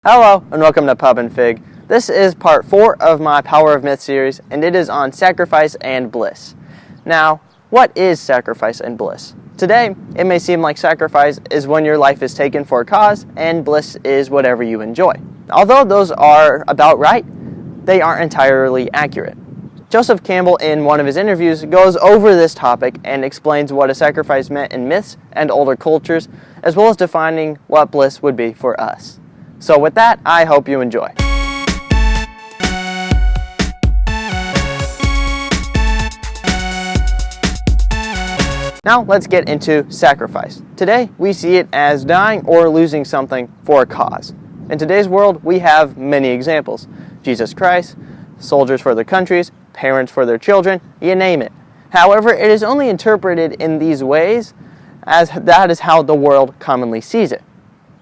Hello and welcome to Pub and Fig. This is part 4 of my Power of Myth series, and it is on sacrifice and bliss. Now, what is sacrifice and bliss? Today, it may seem like sacrifice is when your life is taken for a cause, and bliss is whatever you enjoy. Although those are about right, they aren't entirely accurate. Joseph Campbell, in one of his interviews, goes over this topic and explains what a sacrifice meant in myths and older cultures, as well as defining what bliss would be for us. So with that, I hope you enjoy. Now let's get into sacrifice. Today, we see it as dying or losing something for a cause. In today's world, we have many examples. Jesus Christ, soldiers for their countries, parents for their children, you name it. However, it is only interpreted in these ways as that is how the world commonly sees it.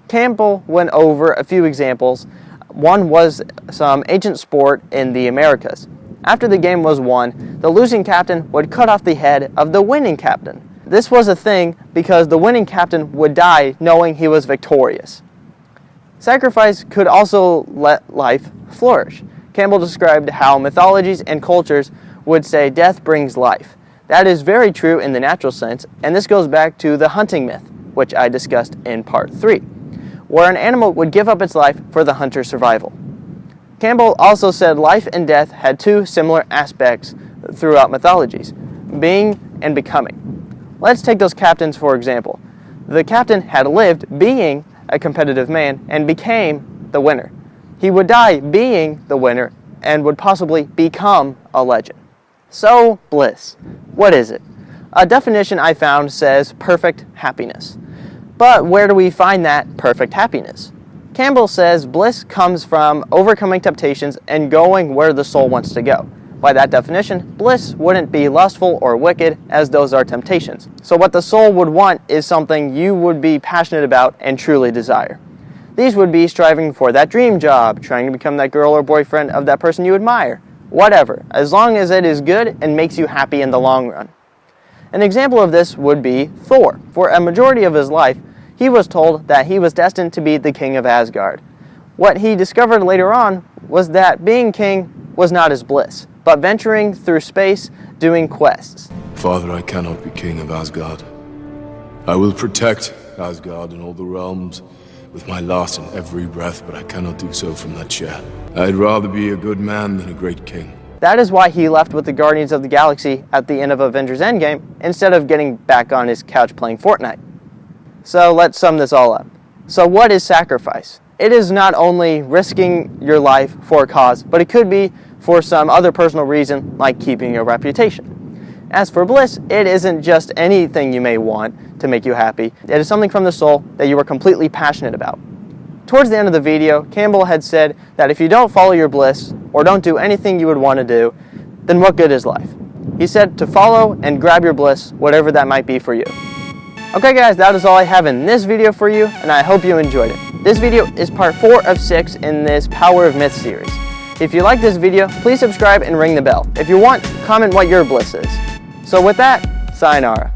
Campbell went over a few examples. One was some ancient sport in the Americas. After the game was won, the losing captain would cut off the head of the winning captain. This was a thing because the winning captain would die knowing he was victorious. Sacrifice could also let life flourish. Campbell described how mythologies and cultures would say death brings life. That is very true in the natural sense, and this goes back to the hunting myth, which I discussed in part 3. Where an animal would give up its life for the hunter's survival. Campbell also said life and death had two similar aspects throughout mythologies, being and becoming. Let's take those captains for example. The captain had lived being a competitive man and became the winner. He would die being the winner and would possibly become a legend. So, bliss. What is it? A definition I found says perfect happiness. But where do we find that perfect happiness? Campbell says bliss comes from overcoming temptations and going where the soul wants to go. By that definition, bliss wouldn't be lustful or wicked, as those are temptations. So what the soul would want is something you would be passionate about and truly desire. These would be striving for that dream job, trying to become that girl or boyfriend of that person you admire. Whatever, as long as it is good and makes you happy in the long run. An example of this would be Thor. For a majority of his life, he was told that he was destined to be the king of Asgard. What he discovered later on was that being king was not his bliss, but venturing through space doing quests. Father, I cannot be king of Asgard. I will protect Asgard and all the realms with my last and every breath, but I cannot do so from that chair. I'd rather be a good man than a great king. That is why he left with the Guardians of the Galaxy at the end of Avengers Endgame, instead of getting back on his couch playing Fortnite. So let's sum this all up. So what is sacrifice? It is not only risking your life for a cause, but it could be for some other personal reason, like keeping your reputation. As for bliss, it isn't just anything you may want to make you happy. It is something from the soul that you are completely passionate about. Towards the end of the video, Campbell had said that if you don't follow your bliss, or don't do anything you would want to do, then what good is life? He said to follow and grab your bliss, whatever that might be for you. Okay guys, that is all I have in this video for you, and I hope you enjoyed it. This video is part 4 of 6 in this Power of Myth series. If you like this video, please subscribe and ring the bell. If you want, comment what your bliss is. So with that, sayonara.